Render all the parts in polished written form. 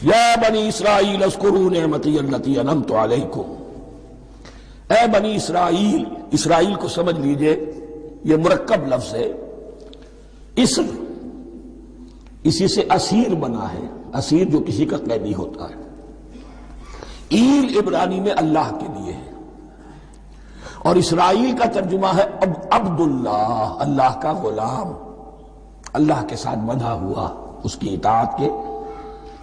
یا بنی اسرائیل اذکروا نعمتی التی انعمت علیکم، اے بنی اسرائیل، اسرائیل کو سمجھ لیجئے یہ مرکب لفظ ہے، اسم اسی سے اسیر بنا ہے، اسیر جو کسی کا قیدی ہوتا ہے۔ ایل عبرانی میں اللہ کے لیے ہے، اور اسرائیل کا ترجمہ ہے عبداللہ، اللہ کا غلام، اللہ کے ساتھ بندھا ہوا اس کی اطاعت کے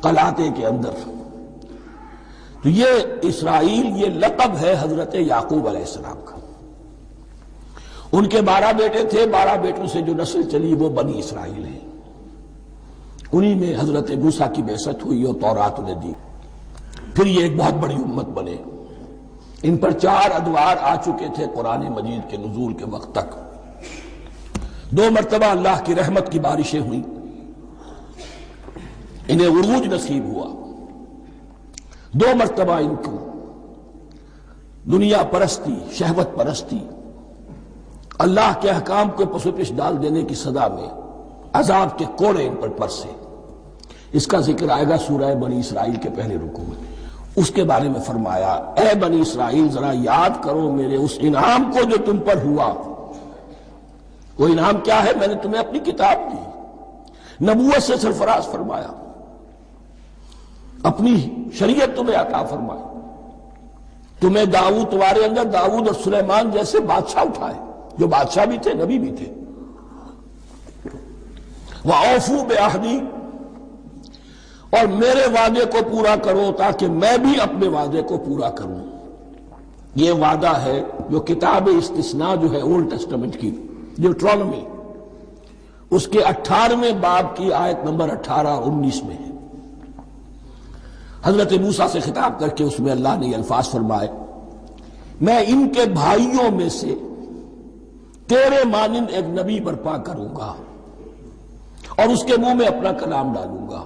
قلاتے کے اندر۔ تو یہ اسرائیل یہ لقب ہے حضرت یعقوب علیہ السلام کا۔ ان کے 12 بیٹے تھے، 12 بیٹوں سے جو نسل چلی وہ بنی اسرائیل ہے، انہی میں حضرت موسیٰ کی بعثت ہوئی اور تورات انہیں دی، پھر یہ ایک بہت بڑی امت بنے۔ ان پر 4 ادوار آ چکے تھے قرآن مجید کے نزول کے وقت تک۔ 2 مرتبہ اللہ کی رحمت کی بارشیں ہوئیں، انہیں عروج نصیب ہوا۔ 2 مرتبہ ان کو دنیا پرستی، شہوت پرستی، اللہ کے احکام کو پس و پیش ڈال دینے کی سزا میں عذاب کے کوڑے ان پر برسے۔ اس کا ذکر آئے گا سورہ بنی اسرائیل کے پہلے رکوع میں۔ اس کے بارے میں فرمایا، اے بنی اسرائیل ذرا یاد کرو میرے اس انعام کو جو تم پر ہوا۔ وہ انعام کیا ہے؟ میں نے تمہیں اپنی کتاب دی، نبوت سے سرفراز فرمایا، اپنی شریعت تمہیں عطا فرمائی، تمہیں داؤد، تمہارے اندر داؤد اور سلیمان جیسے بادشاہ اٹھائے جو بادشاہ بھی تھے، نبی بھی تھے۔ وَأَوْفُوا بِعَهْدِي، اور میرے وعدے کو پورا کرو تاکہ میں بھی اپنے وعدے کو پورا کروں۔ یہ وعدہ ہے جو کتاب استثناء جو ہے اولڈ ٹیسٹمنٹ کی، ڈیوٹرانومی، اس کے 18ویں باب کی آیت نمبر 18 اور 19 میں ہے۔ حضرت موسیٰ سے خطاب کر کے اس میں اللہ نے یہ الفاظ فرمائے، میں ان کے بھائیوں میں سے تیرے مانند ایک نبی برپا کروں گا اور اس کے منہ میں اپنا کلام ڈالوں گا،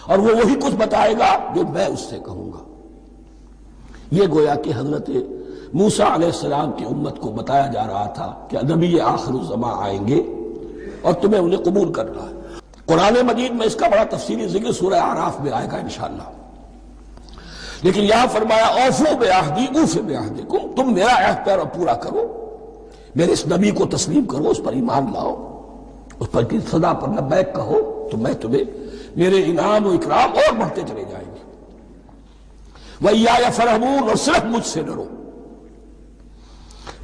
اور وہ وہی کچھ بتائے گا جو میں اس سے کہوں گا۔ یہ گویا کہ حضرت موسیٰ علیہ السلام کی امت کو بتایا جا رہا تھا کہ نبی آخر الزماں آئیں گے اور تمہیں انہیں قبول کرنا ہے۔ قرآن مجید میں اس کا بڑا تفصیلی ذکر سورہ اعراف میں آئے گا انشاءاللہ، لیکن یہاں فرمایا اوفوا بعہدی اوف بعہدکم، تم میرا عہد پورا کرو، میرے اس نبی کو تسلیم کرو، اس پر ایمان لاؤ، اس پر کی صدا پر لبیک کہو، تو میں تمہیں میرے انعام و اکرام اور بڑھتے چلے جائیں گے۔ وَإِيَّايَ فَارْهَبُونِ، اور صرف مجھ سے ڈرو۔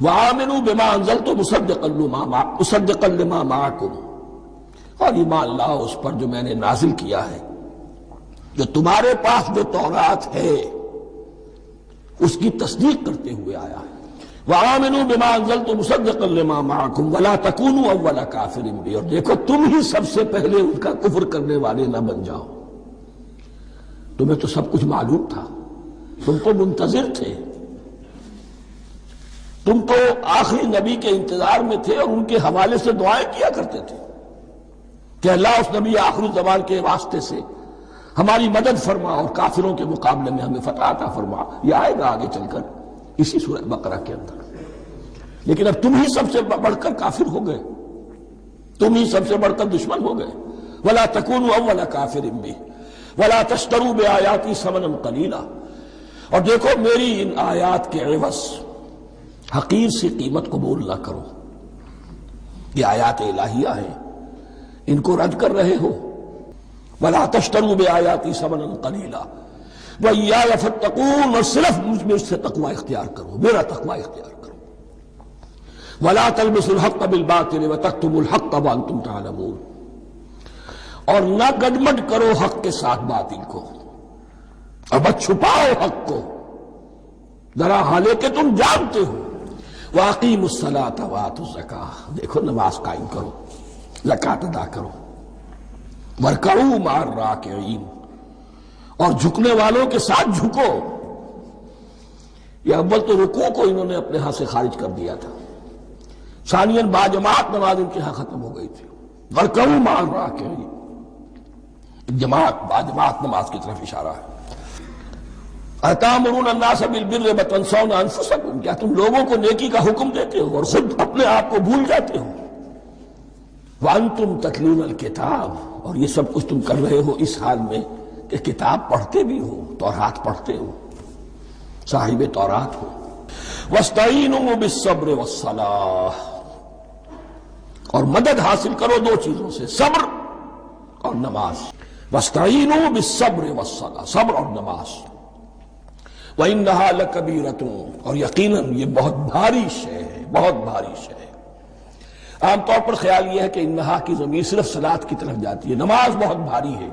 وَآمِنُوا بِمَا أَنزَلْتُ مُصَدِّقًا لِمَا مَعَكُمْ، اور ایمان لاؤ اس پر جو میں نے نازل کیا ہے، جو تمہارے پاس جو تورات ہے اس کی تصدیق کرتے ہوئے آیا ہے۔ وَآمِنُوا بِمَا أَنزَلْتُ مُصَدِّقًا لِمَا مَعَكُمْ وَلَا تَكُونُوا أَوَّلَ كَافِرٍ بِهِ، اور دیکھو تم ہی سب سے پہلے ان کا کفر کرنے والے نہ بن جاؤ۔ تمہیں تو سب کچھ معلوم تھا، تم تو منتظر تھے، تم تو آخری نبی کے انتظار میں تھے اور ان کے حوالے سے دعائیں کیا کرتے تھے کہ اللہ اس نبی آخری زمان کے واسطے سے ہماری مدد فرما اور کافروں کے مقابلے میں ہمیں فتح عطا فرما۔ یہ آئے گا آگے چل کر اسی سورہ بقرہ کے اندر۔ لیکن اب تم ہی سب سے بڑھ کر کافر ہو گئے، تم ہی سب سے بڑھ کر دشمن ہو گئے۔ وَلَا تَكُونُوا أَوَّلَ كَافِرٍ بِهِ وَلَا تَشْتَرُوا بِآيَاتِي ثَمَنًا قَلِيلًا، اور دیکھو میری ان آیات کے عوض حقیر سی قیمت قبول نہ کرو۔ یہ آیات الہیہ ہیں، ان کو رد کر رہے ہو۔ وَلَا تَشْتَرُوا بِآيَاتِي ثَمَنًا قَلِيلًا وَإِيَّايَ فَاتَّقُونِ، اور صرف مجھ سے تقوی اختیار کرو، میرا تقوی اختیار کرو۔ وَلَا تَلْبِسُوا الْحَقَّ بِالْبَاطِلِ وَتَكْتُمُوا الْحَقَّ وَأَنْتُمْ تَعْلَمُونَ، اور نہ گڈمڈ کرو حق کے ساتھ باطل کو، اور مت چھپاؤ حق کو، ذرا حالے کہ تم جانتے ہو۔ وَأَقِيمُوا الصَّلَاةَ وَآتُوا الزَّكَاةَ، دیکھو نماز قائم کرو، زکوٰۃ ادا کرو۔ وَارْكَعُوا مَعَ الرَّاكِعِينَ، اور جھکنے والوں کے ساتھ جھکو۔ یہ اول تو رکوع کو انہوں نے اپنے ہاں سے خارج کر دیا تھا، ثانیاً باجماعت نماز ان کے ہاں ختم ہو گئی تھی۔ وَارْكَعُوا مَعَ الرَّاكِعِينَ، باجماعت نماز کی طرف اشارہ ہے۔ أَتَأْمُرُونَ النَّاسَ بِالْبِرِّ وَتَنْسَوْنَ أَنفُسَكُمْ، کیا تم لوگوں کو نیکی کا حکم دیتے ہو اور خود اپنے آپ کو بھول جاتے ہو؟ وَأَنْتُمْ تَتْلُونَ الْكِتَابَ، اور یہ سب کچھ تم کر رہے ہو اس حال میں کہ کہ کتاب پڑھتے بھی ہو، تورات پڑھتے ہو، صاحب تورات ہو۔ وَاسْتَعِينُوا بِالصَّبْرِ وَالصَّلَاةِ، اور مدد حاصل کرو دو چیزوں سے، صبر اور نماز۔ وَاسْتَعِينُوا بِالصَّبْرِ وَالصَّلَاةِ، صبر اور نماز۔ وَإِنَّهَا لَكَبِيرَةٌ، اور یقیناً یہ بہت بھاری شے ہے، بہت بھاری شے ہے۔ عام طور پر خیال یہ ہے کہ انہا کی ضمیر صرف صلاۃ کی طرف جاتی ہے، نماز بہت بھاری ہے۔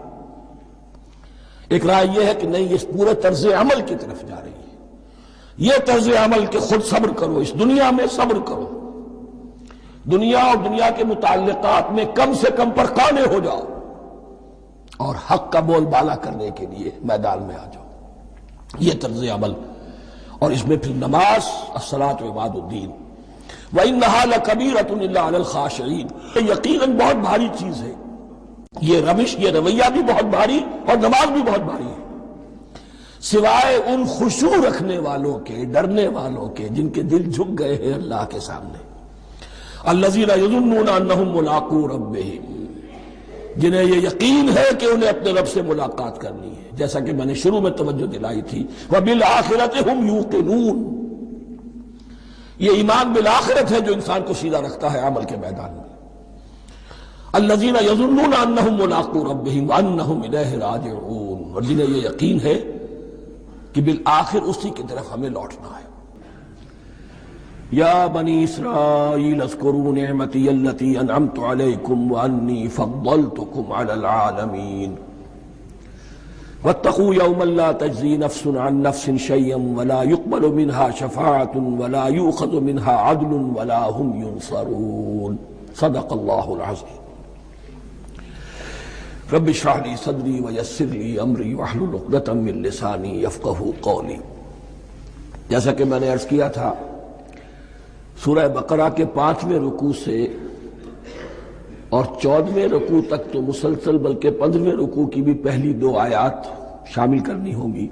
ایک رائے یہ ہے کہ نہیں، یہ پورے طرز عمل کی طرف جا رہی ہے۔ یہ طرز عمل کہ خود صبر کرو، اس دنیا میں صبر کرو، دنیا اور دنیا کے متعلقات میں کم سے کم پر قانے ہو جاؤ، اور حق کا بول بالا کرنے کے لیے میدان میں آ جاؤ، یہ طرز عمل۔ اور اس میں پھر نماز، الصلاۃ عماد الدین۔ وَإِنَّهَا لَكَبِيرَةٌ إِلَّا عَلَى الْخَاشِعِينَ، یقیناً بہت بھاری چیز ہے، یہ روش، یہ رویہ بھی بہت بھاری اور نماز بھی بہت بھاری ہے، سوائے ان خشوع رکھنے والوں کے، ڈرنے والوں کے، جن کے دل جھک گئے ہیں اللہ کے سامنے۔ الَّذِينَ يَظُنُّونَ أَنَّهُم مُّلَاقُو رَبِّهِمْ، جنہیں یہ یقین ہے کہ انہیں اپنے رب سے ملاقات کرنی ہے، جیسا کہ میں نے شروع میں توجہ دلائی تھی، وَبِالْآخِرَةِ هُمْ يُوقِنُونَ، یہ ایمان بالآخرت ہے جو انسان کو سیدھا رکھتا ہے عمل کے میدان میں۔ الذین یظنون انہم ملاقو ربہم وانہم الیہ راجعون، اور جنہیں یہ یقین ہے کہ بالآخر اسی کی طرف ہمیں لوٹنا ہے۔ یا بنی اسرائیل اذکروا نعمتی التی انعمت علیکم وانی فضلتکم علی العالمین واتقوا یوما لا تجزی نفس عن نفس شیئا ولا يقبل منها شفاعة ولا يؤخذ منها عدل ولا هم ينصرون۔ صدق اللہ العظیم۔ رب اشرح لي صدری ویسر لي امری واحلل عقدۃ من لسانی یفقہوا قولی۔ جیسا کہ میں نے عرض کیا تھا، سورہ بقرہ کے 5ویں رکوع سے اور 14ویں رکوع تک تو مسلسل، بلکہ 15ویں رکوع کی بھی پہلی 2 آیات شامل کرنی ہوں گی۔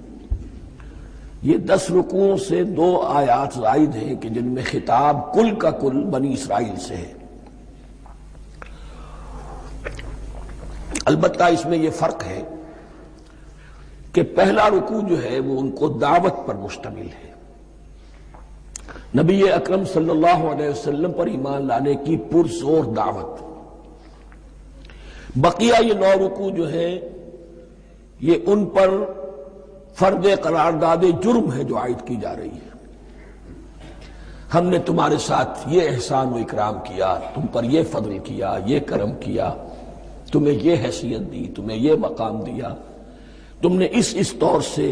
یہ 10 رکوعوں سے 2 آیات زائد ہیں کہ جن میں خطاب کل کا کل بنی اسرائیل سے ہے۔ البتہ اس میں یہ فرق ہے کہ پہلا رکوع جو ہے وہ ان کو دعوت پر مشتمل ہے، نبی اکرم صلی اللہ علیہ وسلم پر ایمان لانے کی پرزور دعوت۔ بقیہ یہ 9 رکوع جو ہیں یہ ان پر فرض قرارداد جرم ہے جو عائد کی جا رہی ہے۔ ہم نے تمہارے ساتھ یہ احسان و اکرام کیا، تم پر یہ فضل کیا، یہ کرم کیا، تمہیں یہ حیثیت دی، تمہیں یہ مقام دیا، تم نے اس طور سے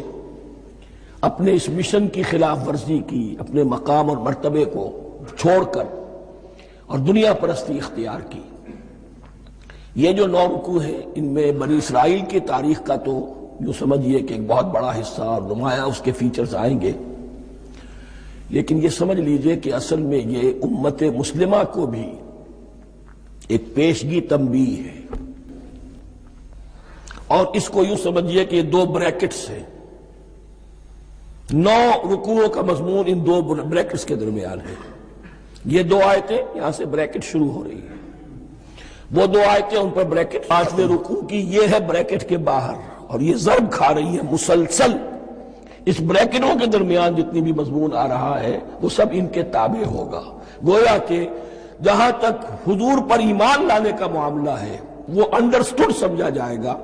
اپنے اس مشن کی خلاف ورزی کی، اپنے مقام اور مرتبے کو چھوڑ کر اور دنیا پرستی اختیار کی۔ یہ جو 9 رکوع ہیں ان میں بنی اسرائیل کی تاریخ کا تو یوں سمجھیے کہ ایک بہت بڑا حصہ اور نمایاں اس کے فیچرز آئیں گے، لیکن یہ سمجھ لیجئے کہ اصل میں یہ امت مسلمہ کو بھی ایک پیشگی تنبیہ ہے، اور اس کو یوں سمجھیے کہ یہ 2 بریکٹس ہیں۔ 9 رکوعوں کا مضمون ان 2 بریکٹس کے درمیان ہے۔ یہ 2 آیتیں یہاں سے بریکٹ شروع ہو رہی ہیں، وہ 2 آیتیں ان پر بریکٹ، 5ویں رکوع کی یہ ہے بریکٹ کے باہر، اور یہ ضرب کھا رہی ہے مسلسل۔ اس بریکٹوں کے درمیان جتنی بھی مضمون آ رہا ہے وہ سب ان کے تابع ہوگا، گویا کہ جہاں تک حضور پر ایمان لانے کا معاملہ ہے وہ انڈرسٹوڈ سمجھا جائے گا،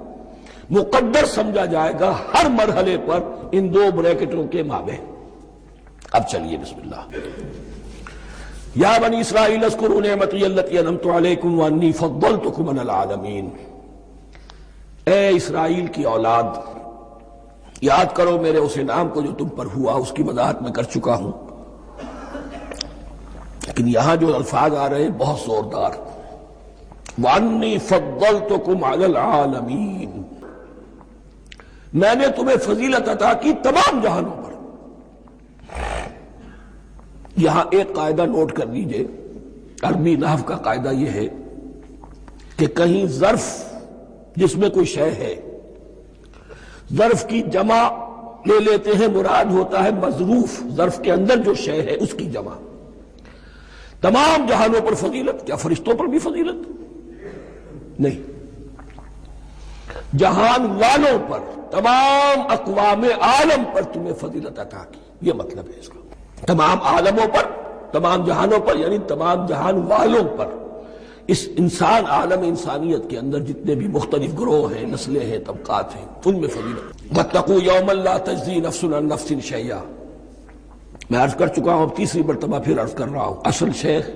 مقدر سمجھا جائے گا ہر مرحلے پر ان 2 بریکٹوں کے مابین۔ اب چلیے بسم اللہ۔ یا بنی اسرائیل اذکروا نعمتی التی انعمت علیکم وانی فضلتکم علی العالمین، اے اسرائیل کی اولاد، یاد کرو میرے اس انعام کو جو تم پر ہوا، اس کی وضاحت میں کر چکا ہوں، لیکن یہاں جو الفاظ آ رہے ہیں بہت زوردار، وانی فضلتکم علی العالمین، میں نے تمہیں فضیلت عطا کی تمام جہانوں پر۔ یہاں ایک قاعدہ نوٹ کر لیجئے، عربی نحو کا قاعدہ یہ ہے کہ کہیں ظرف جس میں کوئی شے ہے، ظرف کی جمع لے لیتے ہیں، مراد ہوتا ہے مظروف، ظرف کے اندر جو شے ہے اس کی جمع۔ تمام جہانوں پر فضیلت، کیا فرشتوں پر بھی فضیلت؟ نہیں، جہان والوں پر، تمام اقوام عالم پر تمہیں فضیلت عطا کی، یہ مطلب ہے اس کا۔ تمام عالموں پر، تمام جہانوں پر، یعنی تمام جہان والوں پر، اس انسان عالم انسانیت کے اندر جتنے بھی مختلف گروہ ہیں، نسلیں ہیں، طبقات ہیں، ان میں فضیلت۔ واتقوا یوما لا تجزی نفس عن نفس شیئا، میں عرض کر چکا ہوں، اب تیسری مرتبہ پھر عرض کر رہا ہوں، اصل شیخ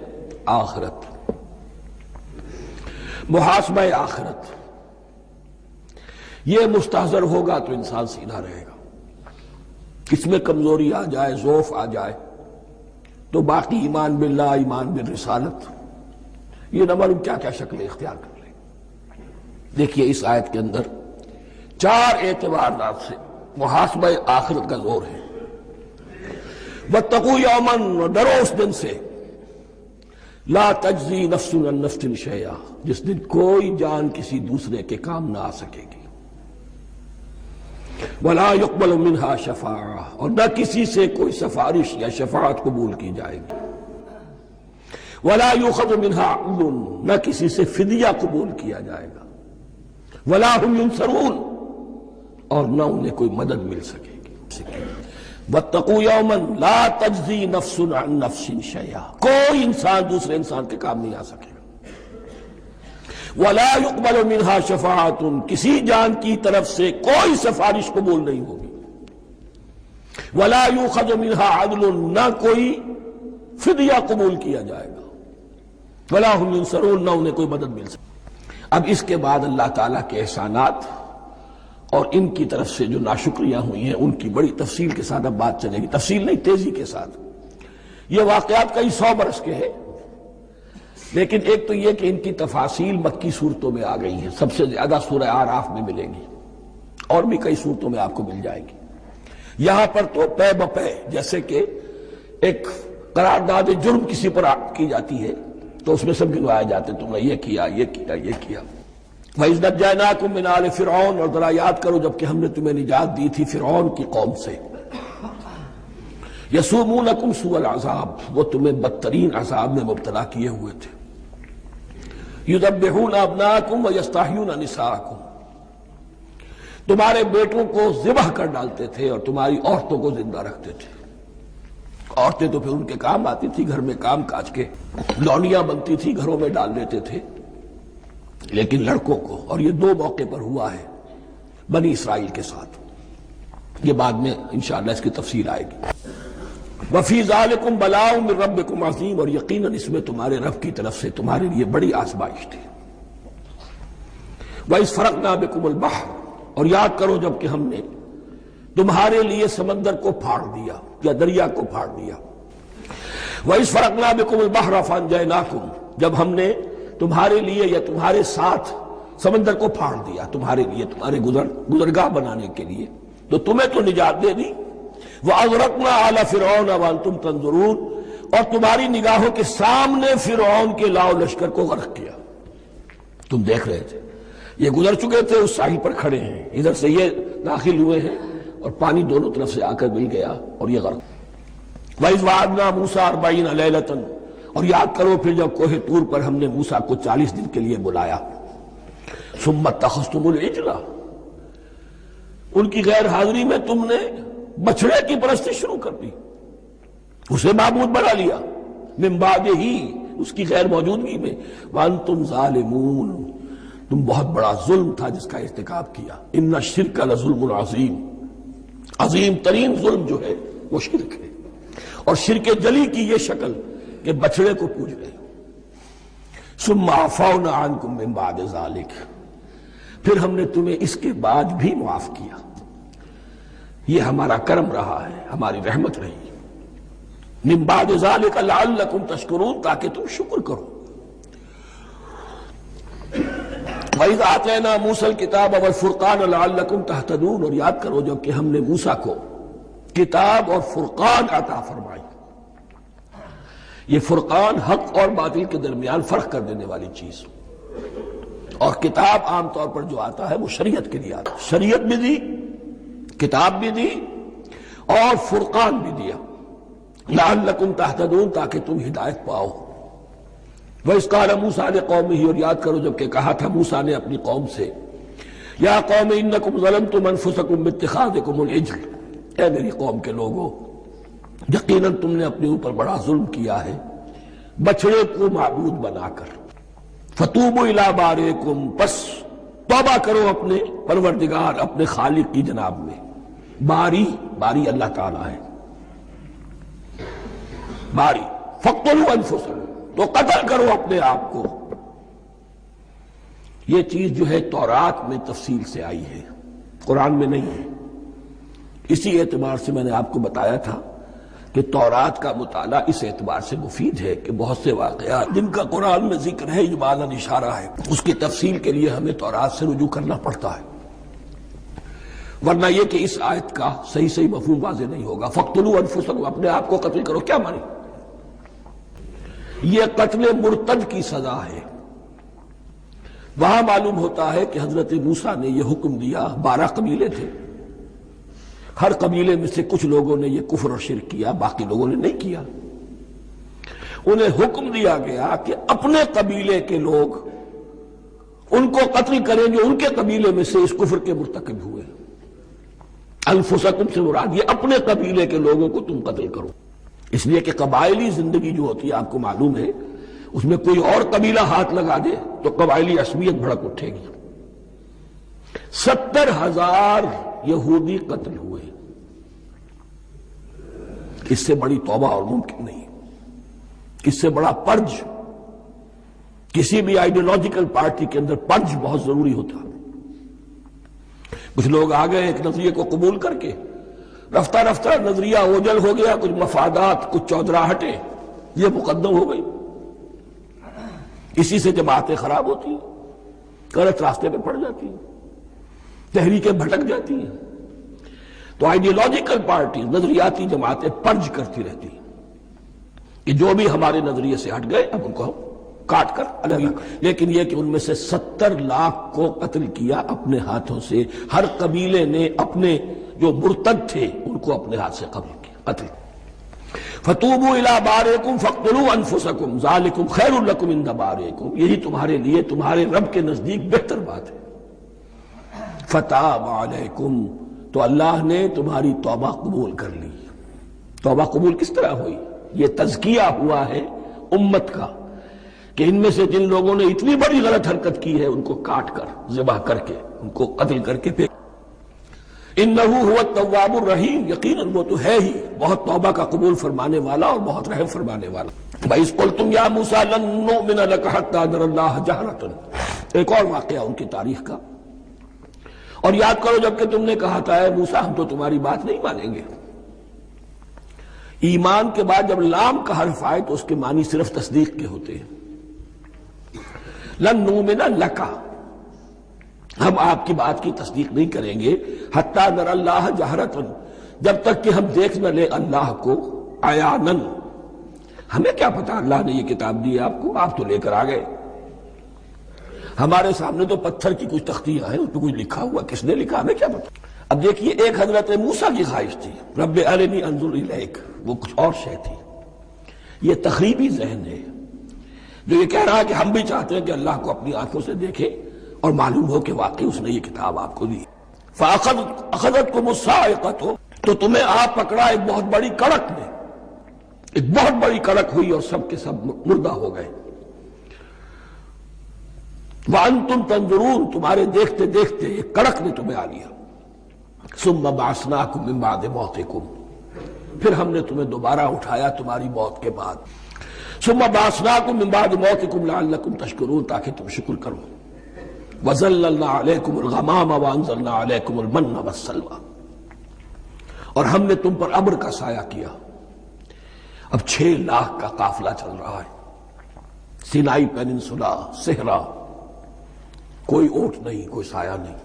آخرت، محاسبہ آخرت، یہ مستحضر ہوگا تو انسان سیدھا رہے گا۔ اس میں کمزوری آ جائے، ضعف آ جائے تو باقی ایمان باللہ، ایمان بالرسالت، یہ نہ معلوم کیا کیا شکلیں اختیار کر لیں۔ دیکھیے اس آیت کے اندر 4 اعتبارات سے محاسبہ آخرت کا زور ہے۔ واتقوا یوما، ڈرو اس دن سے، لا تجزی نفس عن نفس شیئا، جس دن کوئی جان کسی دوسرے کے کام نہ آ سکے گی، ولا يقبل منها شفاعہ، اور نہ کسی سے کوئی سفارش یا شفاعت قبول کی جائے گی، ولا يؤخذ منها عدل، نہ کسی سے فدیہ قبول کیا جائے گا، ولا هم ينصرون، اور نہ انہیں کوئی مدد مل سکے گی۔ واتقوا یوما لا تجزی نفس عن نفس شیئا، کوئی انسان دوسرے انسان کے کام نہیں آ سکے گا، ولا يقبل منها شفاعت، کسی جان کی طرف سے کوئی سفارش قبول نہیں ہوگی، ولا يؤخذ منها عدل، نہ کوئی فدیہ قبول کیا جائے گا، ولا هم ينصرون، نہ انہیں کوئی مدد مل سکے۔ اب اس کے بعد اللہ تعالیٰ کے احسانات اور ان کی طرف سے جو ناشکریاں ہوئی ہیں ان کی بڑی تفصیل کے ساتھ اب بات چلے گی، تفصیل نہیں، تیزی کے ساتھ۔ یہ واقعات کئی 100 برس کے ہیں، لیکن ایک تو یہ کہ ان کی تفاصیل مکی صورتوں میں آ گئی ہیں، سب سے زیادہ سورہ اعراف میں ملیں گی، اور بھی کئی صورتوں میں آپ کو مل جائے گی۔ یہاں پر تو پے بپے، جیسے کہ ایک قرارداد جرم کسی پر کی جاتی ہے تو اس میں سب گنوائے جاتے، تم نے یہ کیا، یہ کیا، یہ کیا۔ وَإِذْ نَجَّيْنَاكُم مِّنْ آلِ فِرْعَوْنَ، اور ذرا یاد کرو جب کہ ہم نے تمہیں نجات دی تھی فرعون کی قوم سے۔ يَسُومُونَكُمْ سُوءَ الْعَذَابِ، وہ تمہیں بدترین عذاب میں مبتلا کیے ہوئے تھے۔ يُذَبِّحُونَ أَبْنَاءَكُمْ وَيَسْتَحْيُونَ نِسَاءَكُمْ، تمہارے بیٹوں کو ذبح کر ڈالتے تھے اور تمہاری عورتوں کو زندہ رکھتے تھے۔ عورتیں تو پھر ان کے کام آتی تھی، گھر میں کام کاج کے لونیاں بنتی تھی، گھروں میں ڈال دیتے تھے، لیکن لڑکوں کو، اور یہ 2 موقع پر ہوا ہے بنی اسرائیل کے ساتھ، یہ بعد میں انشاءاللہ اس کی تفصیل آئے گی۔ وَفِي ذَلِكُمْ بَلَاءٌ مِّن رَبِّكُمْ عَظِيمٌ، اور یقیناً اس میں تمہارے رب کی طرف سے تمہارے لیے بڑی آزمائش تھی۔ وَإِذْ فَرَقْنَا بِكُمُ الْبَحْرَ، اور یاد کرو جب کہ ہم نے تمہارے لیے سمندر کو پھاڑ دیا یا دریا کو پھاڑ دیا۔ وَإِذْ فَرَقْنَا بِكُمُ الْبَحْرَ فَأَنْجَيْنَاكُمْ، جب ہم نے تمہارے لیے یا تمہارے ساتھ سمندر کو پھاڑ دیا، تمہارے لیے، تمہارے گزرگاہ بنانے کے لیے، تو تمہیں تو نجات دے دی۔ وَأَغْرَقْنَا آلَ فِرْعَوْنَ وَأَنْتُمْ تَنظُرُونَ، اور تمہاری نگاہوں کے سامنے فرعون کے لاؤ لشکر کو غرق کیا، تم دیکھ رہے تھے، یہ گزر چکے تھے، اس ساحل پر کھڑے ہیں، ادھر سے یہ داخل ہوئے ہیں اور پانی دونوں طرف سے آ کر مل گیا اور یہ غرق۔ وَإِذْ وَعَدْنَا مُوسَىٰ 40 لَيْلَةً، اور یاد کرو پھر جب کوہ طور پر ہم نے موسیٰ کو 40 دن کے لیے بلایا۔ ثُمَّ اتَّخَذْتُمُ الْعِجْلَ، ان کی غیر حاضری میں تم نے بچھڑے کی پرستی شروع کر دی، اسے معبود بنا لیا، من بعدہ، اس کی غیر موجودگی میں، وَأَنْتُمْ ظَالِمُونَ، تم بہت بڑا ظلم تھا جس کا ارتکاب کیا۔ إِنَّ الشِّرْكَ لَظُلْمٌ عَظِيمٌ، عظیم ترین ظلم جو ہے وہ شرک ہے، اور شرک جلی کی یہ شکل کہ بچڑے کو پوج رہے ہو۔ ثم عفونا عنکم من بعد ذلک، پھر ہم نے تمہیں اس کے بعد بھی معاف کیا، یہ ہمارا کرم رہا ہے، ہماری رحمت رہی۔ من بعد ذلک لعلکم تشکرون، تاکہ تم شکر کرو۔ وَإِذْ آتَيْنَا مُوسَى الْكِتَابَ وَالْفُرْقَانَ لَعَلَّكُمْ تَهْتَدُونَ، اور یاد کرو جب کہ ہم نے موسیٰ کو کتاب اور فرقان عطا فرمائی۔ یہ فرقان حق اور باطل کے درمیان فرق کر دینے والی چیز، اور کتاب عام طور پر جو آتا ہے وہ شریعت کے لیے آتا ہے، شریعت بھی دی، کتاب بھی دی، اور فرقان بھی دیا، لعلکم تہتدون، تاکہ تم ہدایت پاؤ۔ وَإِذْ قَالَ مُوسَىٰ لِقَوْمِهِ، اور یاد کرو جب کہ کہا تھا موسیٰ نے اپنی قوم سے، یا قوم انکم ظلمتم انفسکم باتخاذکم العجل، اے میری قوم کے لوگوں، یقیناً تم نے اپنے اوپر بڑا ظلم کیا ہے بچڑے کو معبود بنا کر۔ فتوبوا الی بارئکم، پس توبہ کرو اپنے پروردگار، اپنے خالق کی جناب میں۔ باری اللہ تعالیٰ ہے، باری۔ فاقتلوا انفسکم، تو قتل کرو اپنے آپ کو۔ یہ چیز جو ہے تورات میں تفصیل سے آئی ہے، قرآن میں نہیں ہے۔ اسی اعتبار سے میں نے آپ کو بتایا تھا کہ تورات کا مطالعہ اس اعتبار سے مفید ہے کہ بہت سے واقعات جن کا قرآن میں ذکر ہے، اجمالاً اشارہ ہے، اس کی تفصیل کے لیے ہمیں تورات سے رجوع کرنا پڑتا ہے، ورنہ یہ کہ اس آیت کا صحیح مفہوم واضح نہیں ہوگا۔ فاقتلوا انفسکم، اپنے آپ کو قتل کرو، کیا معنی؟ یہ قتل مرتد کی سزا ہے۔ وہاں معلوم ہوتا ہے کہ حضرت موسیٰ نے یہ حکم دیا، 12 قبیلے تھے، ہر قبیلے میں سے کچھ لوگوں نے یہ کفر اور شرک کیا، باقی لوگوں نے نہیں کیا۔ انہیں حکم دیا گیا کہ اپنے قبیلے کے لوگ ان کو قتل کریں جو ان کے قبیلے میں سے اس کفر کے مرتکب ہوئے۔ انفسکم سے مراد یہ اپنے قبیلے کے لوگوں کو تم قتل کرو، اس لیے کہ قبائلی زندگی جو ہوتی ہے آپ کو معلوم ہے، اس میں کوئی اور قبیلہ ہاتھ لگا دے تو قبائلی عصبیت بھڑک اٹھے گی۔ 70,000 یہودی قتل ہوئے، اس سے بڑی توبہ اور ممکن نہیں، اس سے بڑا پرج، کسی بھی آئیڈیالوجیکل پارٹی کے اندر پرج بہت ضروری ہوتا ہے۔ کچھ لوگ آ گئے ایک نظریے کو قبول کر کے، رفتہ رفتہ نظریہ اوجل ہو گیا، کچھ مفادات، کچھ چودراہٹیں یہ مقدم ہو گئی، اسی سے جماعتیں خراب ہوتی ہیں، غلط راستے پہ پڑ جاتی ہیں، تحریکیں بھٹک جاتی ہیں۔ تو آئیڈیالوجیکل پارٹی، نظریاتی جماعتیں پرج کرتی رہتی ہیں کہ جو بھی ہمارے نظریے سے ہٹ گئے اب ان کو ہم کاٹ کر الگ، لیکن یہ کہ ان میں سے 70 لاکھ کو قتل کیا اپنے ہاتھوں سے۔ ہر قبیلے نے اپنے جو مرتد تھے ان کو اپنے ہاتھ سے قتل۔ فتوبوا الی بارئکم فاقتلوا انفسکم ذالکم خیر لکم عند بارئکم، یہی تمہارے لیے تمہارے رب کے نزدیک بہتر بات ہے۔ فتاب علیکم، تو اللہ نے تمہاری توبہ قبول کر لی۔ توبہ قبول کس طرح ہوئی؟ یہ تزکیہ ہوا ہے امت کا کہ ان میں سے جن لوگوں نے اتنی بڑی غلط حرکت کی ہے ان کو کاٹ کر، ذبح کر کے، ان کو قتل کر کے پھینک۔ انہ هو التواب الرحیم، یقیناً وہ تو ہے ہی بہت توبہ کا قبول فرمانے والا اور بہت رحم فرمانے والا۔ وَإِذْ قُلْتُمْ يَا مُوسَىٰ لَن نُّؤْمِنَ لَكَ حَتَّىٰ نَرَى اللَّهَ جَهْرَةً، ایک اور واقعہ ان کی تاریخ کا۔ اور یاد کرو جب کہ تم نے کہا تھا اے موسیٰ ہم تو تمہاری بات نہیں مانیں گے۔ ایمان کے بعد جب لام کا حرف آئے تو اس کے معنی صرف تصدیق کے ہوتے ہیں۔ لن نؤمن لک، ہم آپ کی بات کی تصدیق نہیں کریں گے، حتی نری اللہ جہرۃ، جب تک کہ ہم دیکھ نہ لیں اللہ کو عیاناً۔ ہمیں کیا پتا اللہ نے یہ کتاب دی آپ کو، آپ تو لے کر آ گئے، ہمارے سامنے تو پتھر کی کچھ تختیاں ہیں، اس پہ کچھ لکھا ہوا، کس نے لکھا ہمیں کیا پتا۔ اب دیکھیے ایک حضرت موسیٰ کی خواہش تھی رب ارنی انظر الیک، وہ کچھ اور شے تھی۔ یہ تخریبی ذہن ہے جو یہ کہہ رہا ہے کہ ہم بھی چاہتے ہیں کہ اللہ کو اپنی آنکھوں سے دیکھیں اور معلوم ہو کہ واقعی اس نے یہ کتاب آپ کو دی۔ فَأَخَذَتْكُمُ الصَّاعِقَةُ، تو تمہیں آپ پکڑا ایک بہت بڑی کڑک نے، ایک بہت بڑی کڑک ہوئی اور سب کے سب مردہ ہو گئے۔ وَأَنْتُمْ تَنظُرُونَ، تمہارے دیکھتے دیکھتے ایک کڑک نے تمہیں آ لیا۔ ثُمَّ بَعَثْنَاكُمْ مِنْ بَعْدِ مَوْتِكُمْ، پھر ہم نے تمہیں دوبارہ اٹھایا تمہاری موت کے بعد۔ ثُمَّ بَعَثْنَاكُمْ مِنْ بَعْدِ مَوْتِكُمْ لَعَلَّكُمْ تَشْكُرُونَ، تاکہ تم شکر کرو۔ وَظَلَّلْنَا عَلَيْكُمُ الْغَمَامَ وَأَنزَلْنَا عَلَيْكُمُ الْمَنَّ وَالسَّلْوَىٰ، اور ہم نے تم پر ابر کا سایہ کیا۔ اب 6 لاکھ کا قافلہ چل رہا ہے، سینائی پیننسولا، صحرا، کوئی اونٹ نہیں، کوئی سایہ نہیں،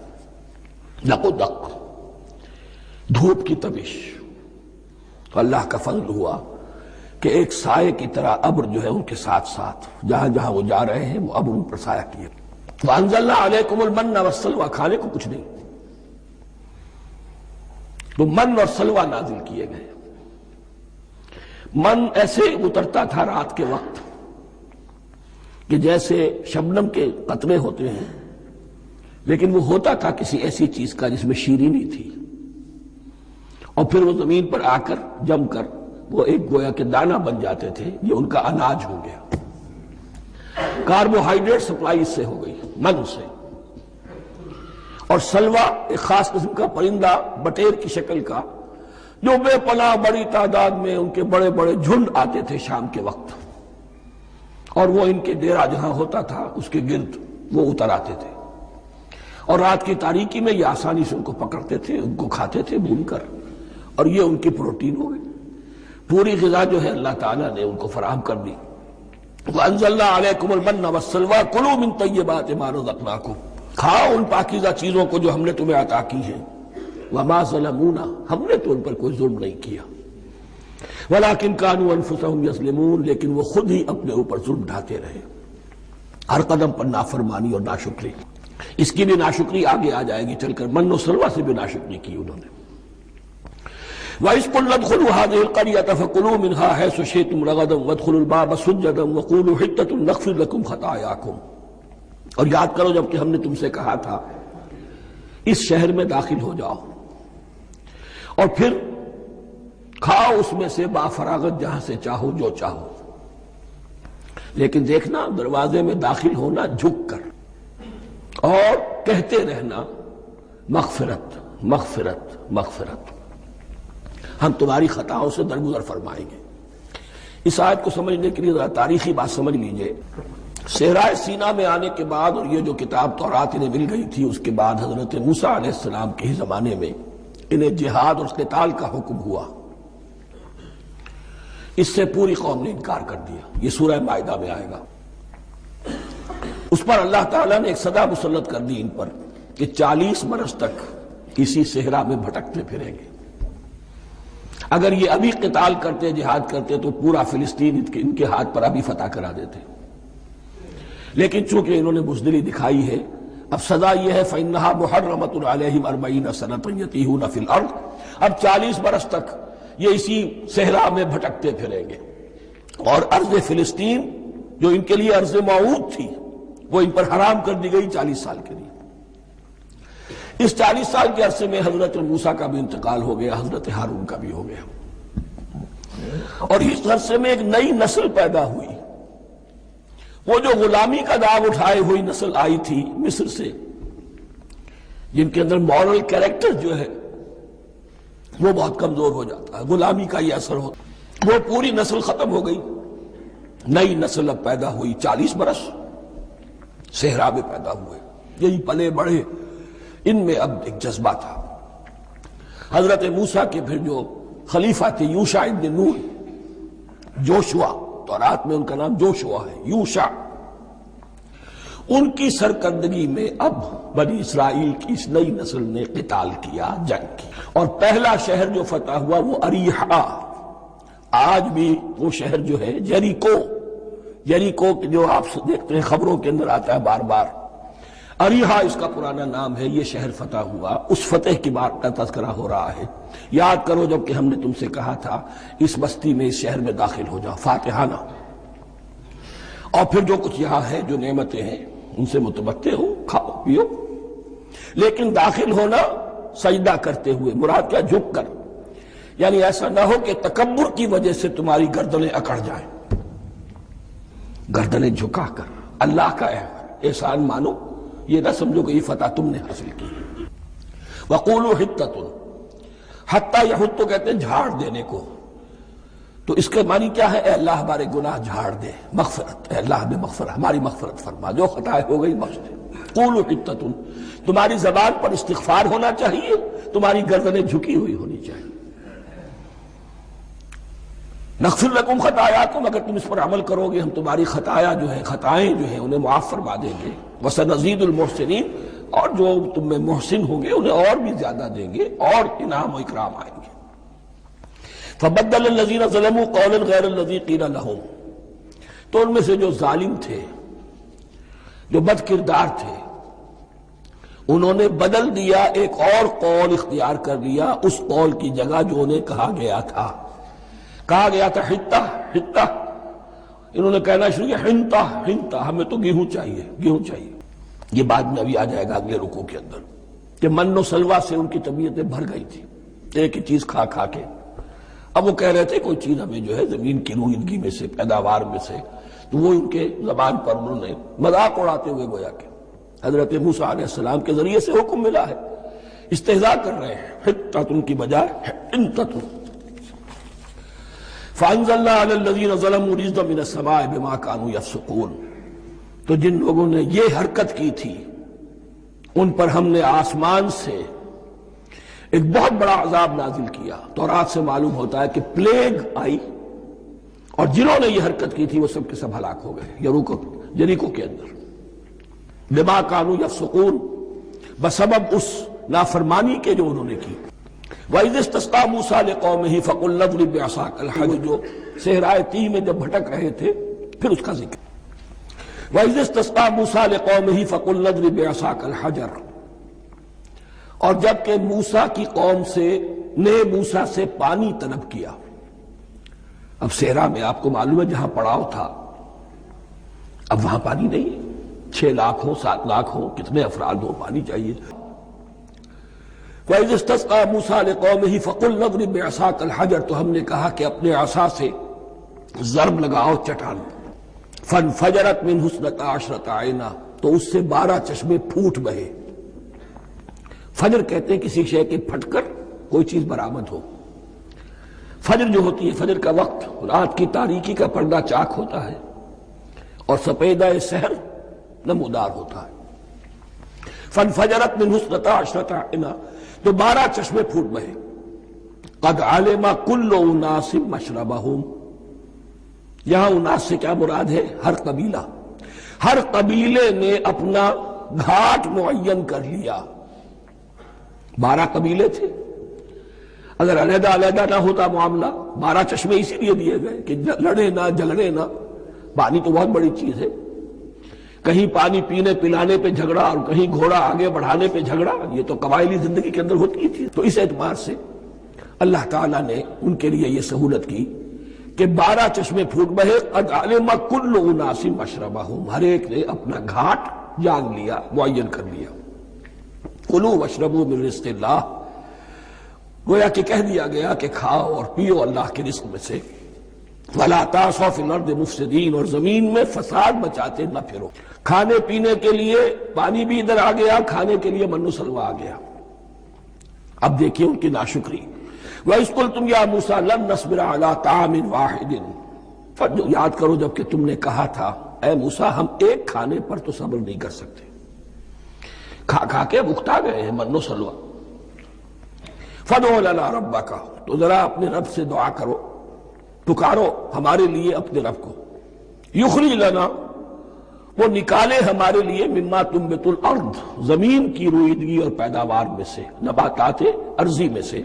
دق و دق، دھوپ کی تبش۔ تو اللہ کا فضل ہوا کہ ایک سائے کی طرح ابر جو ہے ان کے ساتھ ساتھ جہاں جہاں وہ جا رہے ہیں وہ ابر ان پر سایہ کیے۔ وَأَنزَلْنَا عَلَيْكُمُ الْمَنَّ وَالسَّلْوَىٰ، کھانے کو کچھ نہیں، تو من اور سلوہ نازل کیے گئے۔ من ایسے اترتا تھا رات کے وقت کہ جیسے شبنم کے قطرے ہوتے ہیں لیکن وہ ہوتا تھا کسی ایسی چیز کا جس میں شیرینی تھی، اور پھر وہ زمین پر آ کر جم کر وہ ایک گویا کے دانہ بن جاتے تھے، یہ ان کا اناج ہو گیا۔ کاربوہائیڈریٹ سپلائی اس سے ہو گئی، من سے۔ اور سلوا ایک خاص قسم کا پرندہ بٹیر کی شکل کا، جو بے پناہ بڑی تعداد میں ان کے بڑے بڑے جھنڈ آتے تھے شام کے وقت، اور وہ ان کے ڈیرا جہاں ہوتا تھا اس کے گرد وہ اتر آتے تھے، اور رات کی تاریکی میں یہ آسانی سے ان کو پکڑتے تھے، ان کو کھاتے تھے بھون کر، اور یہ ان کی پروٹین ہو گئی۔ پوری غذا جو ہے اللہ تعالیٰ نے ان کو فراہم کر دی۔ وَأَنزَلْنَا عَلَيْكُمُ الْمَنَّ وَالسَّلْوَىٰ كُلُوا مِن طَيِّبَاتِ مَا رَزَقْنَاكُمْ، کھاؤ ان پاکیزہ چیزوں کو جو ہم نے تمہیں عطا کی ہیں۔ وَمَا ظَلَمُونَا، ہم نے تو ان پر کوئی ظلم نہیں کیا، وَلَٰكِن كَانُوا أَنفُسَهُمْ يَظْلِمُونَ، لیکن وہ خود ہی اپنے اوپر ظلم ڈھاتے رہے، ہر قدم پر نافرمانی اور ناشکری۔ اس کی بھی ناشکری آگے آ جائے گی چل کر، من و سلوہ سے بھی ناشکری کی انہوں نے۔ وَإِذْ قُلْنَا ادْخُلُوا هَٰذِهِ الْقَرْيَةَ فَكُلُوا مِنْهَا حَيْثُ شِئْتُمْ رَغَدًا وَادْخُلُوا الْبَابَ سُجَّدًا وَقُولُوا حِطَّةٌ نَغْفِرْ لَكُمْ خَطَايَاكُمْ، اور یاد کرو جب کہ ہم نے تم سے کہا تھا اس شہر میں داخل ہو جاؤ اور پھر کھاؤ اس میں سے بافراغت جہاں سے چاہو جو چاہو، لیکن دیکھنا دروازے میں داخل ہونا جھک کر، اور کہتے رہنا مغفرت مغفرت مغفرت، ہم تمہاری خطاؤں سے درگزر فرمائیں گے۔ اس آیت کو سمجھنے کے لیے ذرا تاریخی بات سمجھ لیجئے۔ صحرائے سینا میں آنے کے بعد، اور یہ جو کتاب تورات انہیں مل گئی تھی، اس کے بعد حضرت موسیٰ علیہ السلام کے ہی زمانے میں انہیں جہاد اور قتال کا حکم ہوا۔ اس سے پوری قوم نے انکار کر دیا، یہ سورہ مائدہ میں آئے گا۔ اس پر اللہ تعالیٰ نے ایک سزا مسلط کر دی ان پر کہ 40 برس تک اسی صحرا میں بھٹکتے پھریں گے۔ اگر یہ ابھی قتال کرتے، جہاد کرتے، تو پورا فلسطین ان کے ہاتھ پر ابھی فتح کرا دیتے، لیکن چونکہ انہوں نے بزدلی دکھائی ہے، اب سزا یہ ہے فَإِنَّهَا مُحَرَّمَةٌ عَلَيْهِمْ 40 سَنَةً يَتِيهُونَ فِي الْأَرْضِ، اب 40 برس تک یہ اسی صحرا میں بھٹکتے پھریں گے، اور ارض فلسطین جو ان کے لیے ارض موعود تھی وہ ان پر حرام کر دی گئی 40 سال کے لیے۔ اس 40 سال کے عرصے میں حضرت موسیٰ کا بھی انتقال ہو گیا، حضرت ہارون کا بھی ہو گیا، اور اس عرصے میں ایک نئی نسل پیدا ہوئی۔ وہ جو غلامی کا داغ اٹھائے ہوئی نسل آئی تھی مصر سے، جن کے اندر مورل کیریکٹر جو ہے وہ بہت کمزور ہو جاتا ہے، غلامی کا یہ اثر ہوتا، وہ پوری نسل ختم ہو گئی، نئی نسل اب پیدا ہوئی۔ 40 برس صحرا میں پیدا ہوئے، یہی پلے بڑھے، ان میں اب ایک جذبہ تھا۔ حضرت موسیٰ کے پھر جو خلیفہ تھے یوشع ابن نون، جوشوا، تورات میں ان کا نام جوشوا ہے، یوشع، ان کی سرکردگی میں اب بنی اسرائیل کی اس نئی نسل نے قتال کیا، جنگ کی، اور پہلا شہر جو فتح ہوا وہ اریحا۔ آج بھی وہ شہر جو ہے جیریکو، جیریکو جو آپ دیکھتے ہیں خبروں کے اندر آتا ہے بار بار، اریحا اس کا پرانا نام ہے، یہ شہر فتح ہوا۔ اس فتح کی بات کا تذکرہ ہو رہا ہے۔ یاد کرو جب کہ ہم نے تم سے کہا تھا اس بستی میں، اس شہر میں داخل ہو جاؤ فاتحانہ، اور پھر جو کچھ یہاں ہے، جو نعمتیں ہیں ان سے متمتع ہو، کھاؤ پیو، لیکن داخل ہونا سجدہ کرتے ہوئے، مراد کیا، جھک کر، یعنی ایسا نہ ہو کہ تکبر کی وجہ سے تمہاری گردنیں اکڑ جائیں، گردنیں جھکا کر اللہ کا احسان مانو، یہ نہ سمجھو کہ یہ فتح تم نے حاصل کی۔ وَقُولُوا حِطَّةٌ، حتیٰ یحط تو کہتے ہیں جھاڑ دینے کو، تو اس کے معنی کیا ہے؟ اے اللہ ہمارے گناہ جھاڑ دے، مغفرت، اے اللہ ہمیں مغفرت، ہماری مغفرت فرما، جو خطائیں ہو گئی بخش دے۔ قُولُوا حِطَّةٌ، تمہاری زبان پر استغفار ہونا چاہیے، تمہاری گردنیں جھکی ہوئی ہونی چاہیے۔ نغفر لکم خطایاکم، اگر تم اس پر عمل کرو گے ہم تمہاری خطائیں جو ہیں انہیں معاف فرما دیں گے۔ وسنزید المحسنین، اور جو تم میں محسن ہوں گے انہیں اور بھی زیادہ دیں گے، اور انعام و اکرام آئیں گے۔ فبدل الذین ظلموا قولا غیر الذی قیل لہم، تو ان میں سے جو ظالم تھے، جو بد کردار تھے، انہوں نے بدل دیا، ایک اور قول اختیار کر لیا اس قول کی جگہ جو انہیں کہا گیا تھا حتہ حتہ، انہوں نے کہنا شروع کیا حنطہ حنطہ، ہمیں تو گیہوں چاہیے گیہوں چاہیے، یہ بعد میں ابھی آ جائے گا اگلے رکوع کے اندر، کہ من و سلوہ سے ان کی طبیعتیں بھر گئی تھی ایک ہی چیز کھا کھا کے۔ اب وہ کہہ رہے تھے کوئی چیز ہمیں جو ہے زمین کی روئیدگی میں سے، پیداوار میں سے، تو وہ ان کے زبان پر انہوں نے مذاق اڑاتے ہوئے گویا کہ حضرت موسیٰ علیہ السلام کے ذریعے سے حکم ملا ہے، استہزاء کر رہے ہیں، حطۃ کی بجائے حنطۃ۔ فانزلنا علی الذین ظلموا رجزا من السماء بما كانوا یفسقون، تو جن لوگوں نے یہ حرکت کی تھی ان پر ہم نے آسمان سے ایک بہت بڑا عذاب نازل کیا۔ تورات سے معلوم ہوتا ہے کہ پلیگ آئی اور جنہوں نے یہ حرکت کی تھی وہ سب کے سب ہلاک ہو گئے یریکو کے اندر، بما كانوا یفسقون، بسبب اس نافرمانی کے جو انہوں نے کی۔ وَإِذِ اسْتَسْقَىٰ مُوسَىٰ لِقَوْمِهِ فَقُلْ اضْرِب بِّعَصَاكَ الْحَجَرَ، جو صحرائے تیہ میں جب بھٹک رہے تھے پھر اس کا ذکر۔ وَإِذِ اسْتَسْقَىٰ مُوسَىٰ لِقَوْمِهِ فَقُلْ اضْرِب بِّعَصَاكَ الْحَجَرَ، اور جب کہ موسیٰ کی قوم نے موسیٰ سے پانی طلب کیا۔ اب صحرا میں آپ کو معلوم ہے جہاں پڑاؤ تھا اب وہاں پانی نہیں ہے، 6 لاکھ ہو 7 لاکھ ہو، کتنے افراد ہو، پانی چاہیے۔ وَإِذِ اسْتَسْقَىٰ مُوسَىٰ لِقَوْمِهِ فَقُلْ اضْرِب بِّعَصَاكَ الْحَجَرَ، تو ہم نے کہا کہ اپنے عصا سے ضرب لگاؤ چٹان، فَانْفَجَرَتْ مِنْهُ اثْنَتَا عَشْرَةَ عَيْنًا، تو اس سے 12 چشمے پھوٹ بہے۔ فجر کہتے ہیں کسی شے کے پھٹ کر کوئی چیز برآمد ہو۔ فجر جو ہوتی ہے، فجر کا وقت رات کی تاریکی کا پردہ چاک ہوتا ہے اور سپیدہ سحر نمودار ہوتا ہے۔ فَانْفَجَرَتْ مِنْهُ اثْنَتَا عَشْرَةَ عَيْنًا، تو 12 چشمے پھوٹ بہے۔ قَدْ عَلِمَ كُلُّ أُنَاسٍ مَشْرَبَهُمْ، یہاں اناس سے کیا مراد ہے؟ ہر قبیلہ، ہر قبیلے نے اپنا گھاٹ معین کر لیا۔ 12 قبیلے تھے، اگر علیحدہ علیحدہ نہ ہوتا معاملہ، 12 چشمے اسی لیے دیے گئے کہ لڑے نہ جھگڑے نہ۔ پانی تو بہت بڑی چیز ہے، کہیں پانی پینے پلانے پہ جھگڑا اور کہیں گھوڑا آگے بڑھانے پہ جھگڑا، یہ تو قبائلی زندگی کے اندر ہوتی تھی۔ تو اس اعتبار سے اللہ تعالیٰ نے ان کے لیے یہ سہولت کی کہ 12 چشمے پھوٹ بہے۔ قد علم کل اناس مشربہم، ہر ایک نے اپنا گھاٹ جان لیا، معین کر لیا۔ کلوا واشربوا من رزق اللہ، گویا کہ کہہ دیا گیا کہ کھاؤ اور پیو اللہ کے رزق میں سے۔ ولا تعثوا فی الارض مفسدین، اور زمین میں فساد مچاتے نہ پھرو۔ کھانے پینے کے لیے پانی بھی ادھر آ گیا، کھانے کے لیے من و سلوہ آ گیا۔ اب دیکھیے ان کی ناشکری۔ وَإِذْ قُلْتُمْ يَا مُوسَىٰ لَن نَّصْبِرَ عَلَىٰ طَعَامٍ وَاحِدٍ، یاد کرو جب کہ تم نے کہا تھا اے موسیٰ ہم ایک کھانے پر تو صبر نہیں کر سکتے، کھا کھا کے بکتا گئے ہیں من و سلوہ۔ فَادْعُ لَنَا رَبَّكَ، تو ذرا اپنے رب سے دعا کرو، پکارو ہمارے لیے اپنے رب کو۔ یخرج لنا، وہ نکالے ہمارے لیے، مما تنبت الارض، زمین کی روئیدگی اور پیداوار میں سے، نباتات ارضی میں سے،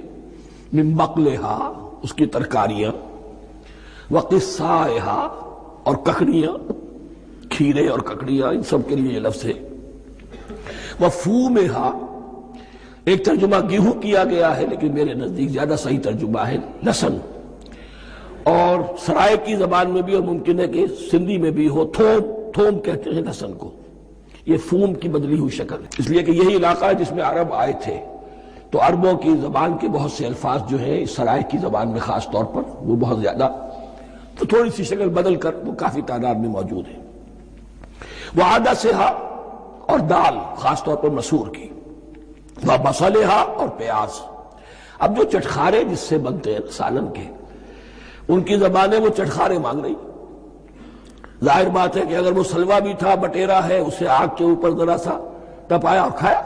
من بقلہا، اس کی ترکاریاں، وقصائہا، اور ککڑیاں، کھیرے اور ککڑیاں، ان سب کے لیے یہ لفظ ہے۔ وفومہا، ایک ترجمہ گیہوں کیا گیا ہے لیکن میرے نزدیک زیادہ صحیح ترجمہ ہے لہسن، اور سرائے کی زبان میں بھی اور ممکن ہے کہ سندھی میں بھی ہو تھوم کہتے ہیں لہسن کو، یہ فوم کی بدلی ہوئی شکل ہے، اس لیے کہ یہی علاقہ ہے جس میں عرب آئے تھے، تو عربوں کی زبان کے بہت سے الفاظ جو ہیں اس سرائے کی زبان میں خاص طور پر وہ بہت زیادہ، تو تھوڑی سی شکل بدل کر وہ کافی تعداد میں موجود ہے۔ وعدسہا، اور دال خاص طور پر مسور کی، وبصلہا، اور پیاز۔ اب جو چٹخارے جس سے بنتے ہیں سالن کے، ان کی زبانیں وہ چٹخارے مانگ رہی۔ ظاہر بات ہے کہ اگر وہ سلوا بھی تھا، بٹیرا ہے، اسے آگ کے اوپر ذرا سا تپایا اور کھایا،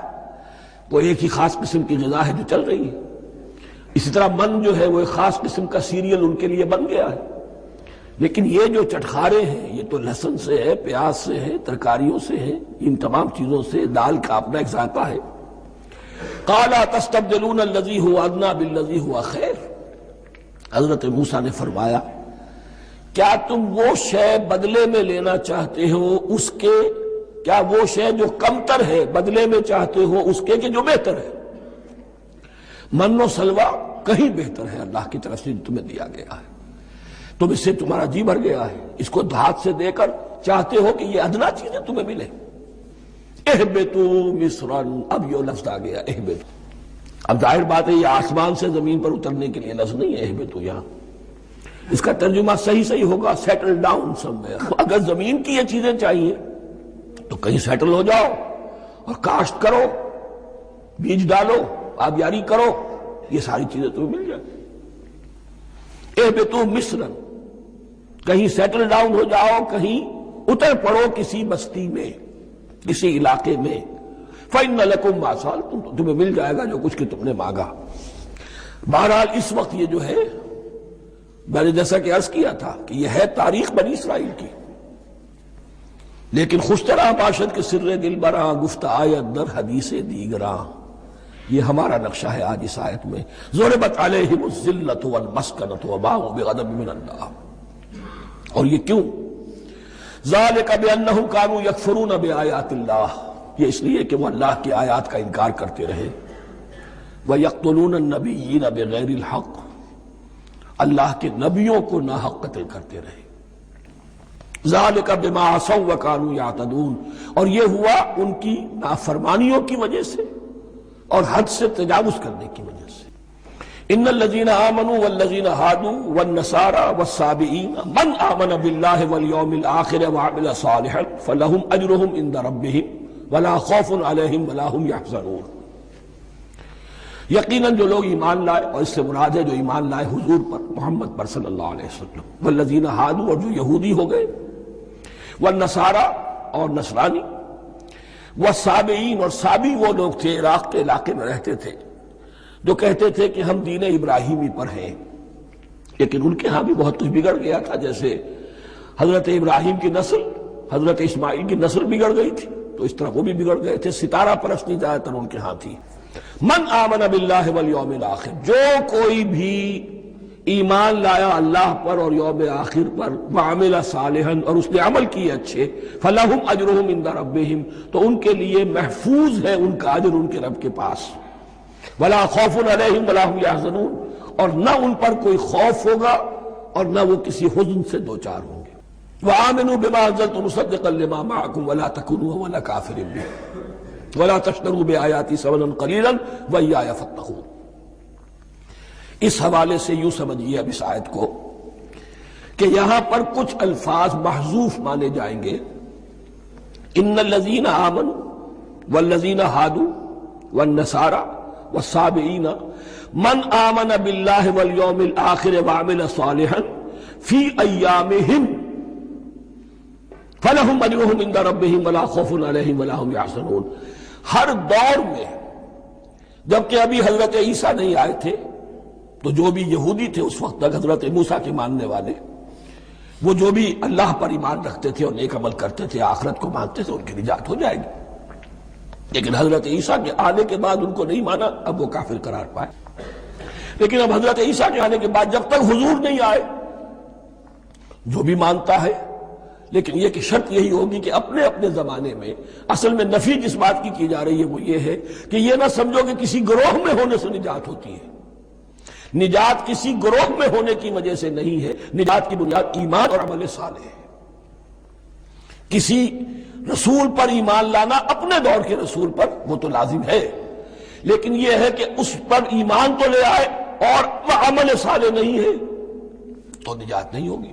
وہ ایک ہی خاص قسم کی غذا ہے جو چل رہی ہے۔ اسی طرح من جو ہے وہ ایک خاص قسم کا سیریل ان کے لیے بن گیا ہے۔ لیکن یہ جو چٹخارے ہیں یہ تو لہسن سے ہے، پیاز سے ہے، ترکاریوں سے ہے، ان تمام چیزوں سے، دال کا اپنا ایک ذائقہ ہے۔ قَالَ تَسْتَبْدِلُونَ الَّذِي هُوَ أَدْنَىٰ بِالَّذِي هُوَ خَيْرٌ، حضرت موسیٰ نے فرمایا کیا تم وہ شے بدلے میں لینا چاہتے ہو اس کے، کیا وہ شے جو کمتر ہے بدلے میں چاہتے ہو اس کے کہ جو بہتر ہے؟ من و سلوہ کہیں بہتر ہے اللہ کی طرف سے تمہیں دیا گیا ہے، تم اس سے تمہارا جی بھر گیا ہے، اس کو ہاتھ سے دے کر چاہتے ہو کہ یہ ادنا چیزیں تمہیں ملے، اہبطوا مصرا، اب یہ لفظ آ گیا اہبطوا. اب ظاہر بات ہے یہ آسمان سے زمین پر اترنے کے لیے لفظ نہیں ہے اہبطوا یہاں. اس کا ترجمہ صحیح ہوگا سیٹل ڈاؤن سم ویئر. اگر زمین کی یہ چیزیں چاہیے تو کہیں سیٹل ہو جاؤ اور کاشت کرو، بیج ڈالو، آبیاری کرو، یہ ساری چیزیں تمہیں مل جائیں. اہبطوا مصرا، کہیں سیٹل ڈاؤن ہو جاؤ، کہیں اتر پڑو کسی بستی میں، کسی علاقے میں. فَإِنَّ لَكُمْ مَا سَأَلْتُمْ، تمہیں مل جائے گا جو کچھ کہ تم نے مانگا. بہرحال اس وقت یہ جو ہے، میں نے جیسا کہ عرض کیا تھا کہ یہ ہے تاریخ بنی اسرائیل کی، لیکن خوشترا باشد کے سر دل براں، گفت آیت در حدیث دیگراں. یہ ہمارا نقشہ ہے آج اس آیت میں. ضربت علیہم الذلۃ والمسکنۃ وباءوا بغضب من اللہ. اور یہ کیوں؟ ذالک بانہم کانوا یکفرون بآیات اللہ، یہ اس لیے کہ وہ اللہ کی آیات کا انکار کرتے رہے. وَيَقْتُلُونَ النَّبِيِّينَ بِغَيْرِ الْحَقِّ، اللہ کے نبیوں کو ناحق قتل کرتے رہے. ذَلِكَ بِمَا عَصَوْا وَكَانُوا يَعْتَدُونَ، اور یہ ہوا ان کی نافرمانیوں کی وجہ سے اور حد سے تجاوز کرنے کی وجہ سے. ان الذين آمنوا والذين هادوا والنصارى والصابئين من آمن بالله واليوم الآخر وعمل صالحا فلهم أجرهم عند ربهم ولا خوف عليهم ولا هم يحزنون. یقیناً جو لوگ ایمان لائے، اور اس سے مراد ہے جو ایمان لائے حضور پر، محمد پر صلی اللہ علیہ وسلم، والذین ہادوا، اور جو یہودی ہو گئے، والنصارى، اور نصرانی، والصابئین، اور صابی وہ لوگ تھے عراق کے علاقے میں رہتے تھے جو کہتے تھے کہ ہم دین ابراہیمی پر ہیں، لیکن ان کے ہاں بھی بہت کچھ بگڑ گیا تھا. جیسے حضرت ابراہیم کی نسل، حضرت اسماعیل کی نسل بگڑ گئی تھی، تو اس طرح وہ بھی بگڑ گئے تھے. ستارہ پرستی زیادہ تر ان کے ہاں تھی. من آمن باللہ والیوم الآخر، جو کوئی بھی ایمان لایا اللہ پر اور یوم آخر پر، وعمل صالحا، اور اس نے عمل کیے اچھے، فلہم اجرہم عند ربہم، تو ان کے لیے محفوظ ہے ان کا اجر ان کے رب کے پاس. ولا خوف علیہم ولا هم یحزنون، اور نہ ان پر کوئی خوف ہوگا اور نہ وہ کسی حزن سے دوچار ہوں گے. وآمنوا بما انزلت مصدقا لما معکم ولا تکونوا اول کافر به ولا تشتروا بآیاتی ثمنا قلیلا وإیایا فاتقون. اس حوالے سے یوں سمجھیے اب اس آیت کو کہ یہاں پر کچھ الفاظ محذوف مانے جائیں گے. ان الذین آمنوا والذین ہادوا والنصارى والصابئین من آمن باللہ والیوم الآخر وعمل صالحا فی ایامہم فلہم اجرہم عند ربہم ولا خوف علیہم ولا هم یحزنون. ہر دور میں، جبکہ ابھی حضرت عیسیٰ نہیں آئے تھے، تو جو بھی یہودی تھے اس وقت تک، حضرت موسیٰ کے ماننے والے، وہ جو بھی اللہ پر ایمان رکھتے تھے اور نیک عمل کرتے تھے، آخرت کو مانتے تھے، ان کی نجات ہو جائے گی. لیکن حضرت عیسیٰ کے آنے کے بعد ان کو نہیں مانا، اب وہ کافر قرار پائے. لیکن اب حضرت عیسیٰ کے آنے کے بعد جب تک حضور نہیں آئے، جو بھی مانتا ہے، لیکن یہ کہ شرط یہی ہوگی کہ اپنے اپنے زمانے میں، اصل میں نفی جس بات کی جا رہی ہے وہ یہ ہے کہ یہ نہ سمجھو کہ کسی گروہ میں ہونے سے نجات ہوتی ہے. نجات کسی گروہ میں ہونے کی وجہ سے نہیں ہے، نجات کی بنیاد ایمان اور عمل صالح ہے. کسی رسول پر ایمان لانا، اپنے دور کے رسول پر، وہ تو لازم ہے، لیکن یہ ہے کہ اس پر ایمان تو لے آئے اور وہ عمل صالح نہیں ہے تو نجات نہیں ہوگی.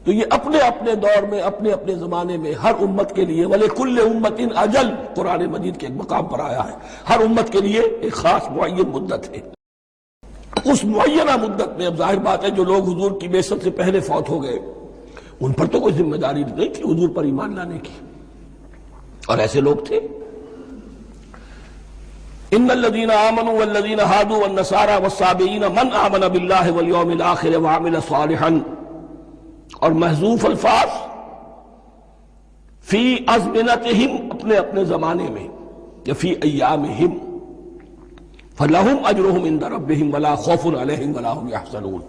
تو یہ اپنے اپنے دور میں، اپنے اپنے زمانے میں ہر امت کے لیے، وَلِكُلِّ أُمَّةٍ أَجَلٌ، قرآن مجید کے ایک مقام پر آیا ہے، ہر امت کے لیے ایک خاص معین مدت ہے. اس معینہ مدت میں اب ظاہر بات ہے جو لوگ حضور کی بعثت سے پہلے فوت ہو گئے، ان پر تو کوئی ذمہ داری نہیں تھی حضور پر ایمان لانے کی، اور ایسے لوگ تھے. ان الذين آمنوا والذين هادوا والنصارى والصابئين من آمن بالله واليوم الآخر وعمل صالحا، اور محذوف الفاظ فی ازمنتہم، اپنے اپنے زمانے میں، یا فی ایامہم، فلہم اجرہم عند ربہم ولا خوف علیہم ولا هم یحزنون.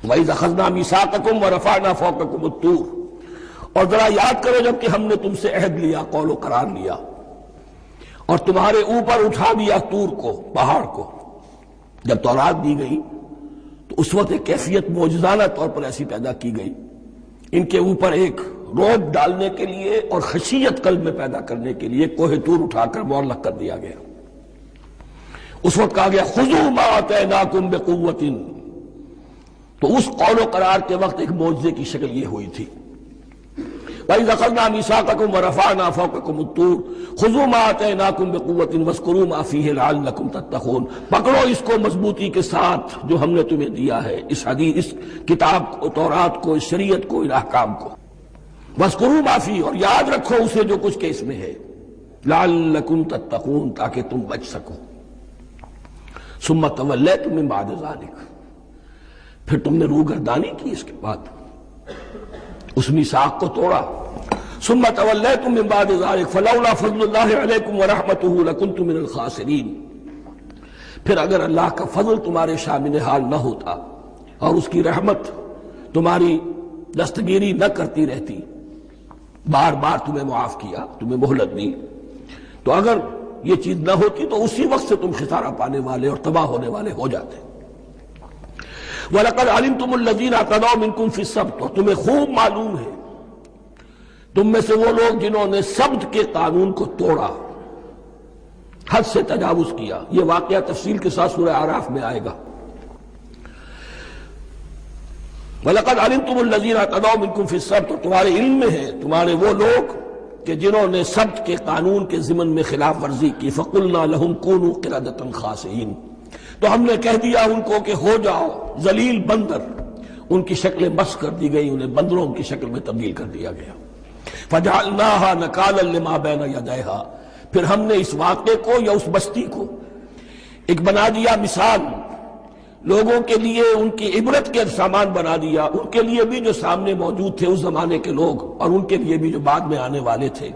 وَإِذْ أَخَذْنَا مِیثَاقَکُمْ وَرَفَعْنَا فَوْقَکُمُ الطُّورَ، اور ذرا یاد کرو جب کہ ہم نے تم سے عہد لیا، قول و قرار لیا، اور تمہارے اوپر اٹھا دیا طور کو، پہاڑ کو. جب تورات دی گئی تو اس وقت ایک کیفیت معجزانہ طور پر ایسی پیدا کی گئی، ان کے اوپر ایک روب ڈالنے کے لیے اور خشیت قلب میں پیدا کرنے کے لیے کوہ طور اٹھا کر معلق کر دیا گیا۔ اس وقت کہا گیا خذوا ما آتیناکم بقوۃ، تو اس قول و قرار کے وقت ایک معجزے کی شکل یہ ہوئی تھی، وَإِذْ أَخَذْنَا مِيثَاقَكُمْ وَرَفَعْنَا فَوْقَكُمُ الطُّورَ خُذُوا مَا آتَيْنَاكُمْ بِقُوَّةٍ وَاذْكُرُوا مَا فِيهِ لَعَلَّكُمْ تَتَّقُونَ، پکڑو اس کو مضبوطی کے ساتھ جو ہم نے تمہیں دیا ہے، اس حدیث، اس کتاب کو، تورات کو، اس شریعت کو، ان احکام کو، وَاذْكُرُوا مَا فِيهِ، اور یاد رکھو اسے جو کچھ کہ اس میں ہے، لَعَلَّكُمْ تَتَّقُونَ، تاکہ تم بچ سکو۔ ثُمَّ تَوَلَّيْتُم مِّن بَعْدِ ذَلِكَ، پھر تم نے روگردانی کی اس کے بعد، اس میثاق کو توڑا۔ ثم تولیتم من بعد ذلك فلولا فضل اللہ علیکم ورحمتہ لکنتم من الخاسرین، پھر اگر اللہ کا فضل تمہارے شامل حال نہ ہوتا اور اس کی رحمت تمہاری دستگیری نہ کرتی رہتی، بار بار تمہیں معاف کیا، تمہیں مہلت دی، تو اگر یہ چیز نہ ہوتی تو اسی وقت سے تم خسارہ پانے والے اور تباہ ہونے والے ہو جاتے۔ وَلَقَدْ عَلِمْتُمُ الَّذِينَ اعْتَدَوْا مِنْكُمْ فِي السَّبْتِ، اور تمہیں خوب معلوم ہے تم میں سے وہ لوگ جنہوں نے سبت کے قانون کو توڑا، حد سے تجاوز کیا۔ یہ واقعہ تفصیل کے ساتھ سورہ اعراف میں آئے گا۔ وَلَقَدْ عَلِمْتُمُ الَّذِينَ اعْتَدَوْا مِنْكُمْ فِي السَّبْتِ، اور تمہارے علم میں ہے تمہارے وہ لوگ کہ جنہوں نے سبت کے قانون کے ضمن میں خلاف ورزی کی، فَقُلْنَا لَهُمْ كُونُوا قِرَدَةً خَاسِئِينَ، تو ہم نے کہہ دیا ان کو کہ ہو جاؤ ذلیل بندر، ان کی شکلیں مسخ کر دی گئی، انہیں بندروں کی شکل میں تبدیل کر دیا گیا۔ فَجَعَلْنَاهَا نَكَالًا لِمَا بَيْنَ يَدَيْهَا، پھر ہم نے اس واقعے کو یا اس بستی کو ایک بنا دیا مثال، لوگوں کے لیے ان کی عبرت کے سامان بنا دیا، ان کے لیے بھی جو سامنے موجود تھے اس زمانے کے لوگ اور ان کے لیے بھی جو بعد میں آنے والے تھے،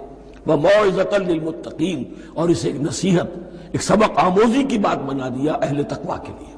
وَمَوْعِظَةً لِّلْمُتَّقِينَ، اور اسے ایک نصیحت، ایک سبق آموزی کی بات بنا دیا اہل تقویٰ کے لیے۔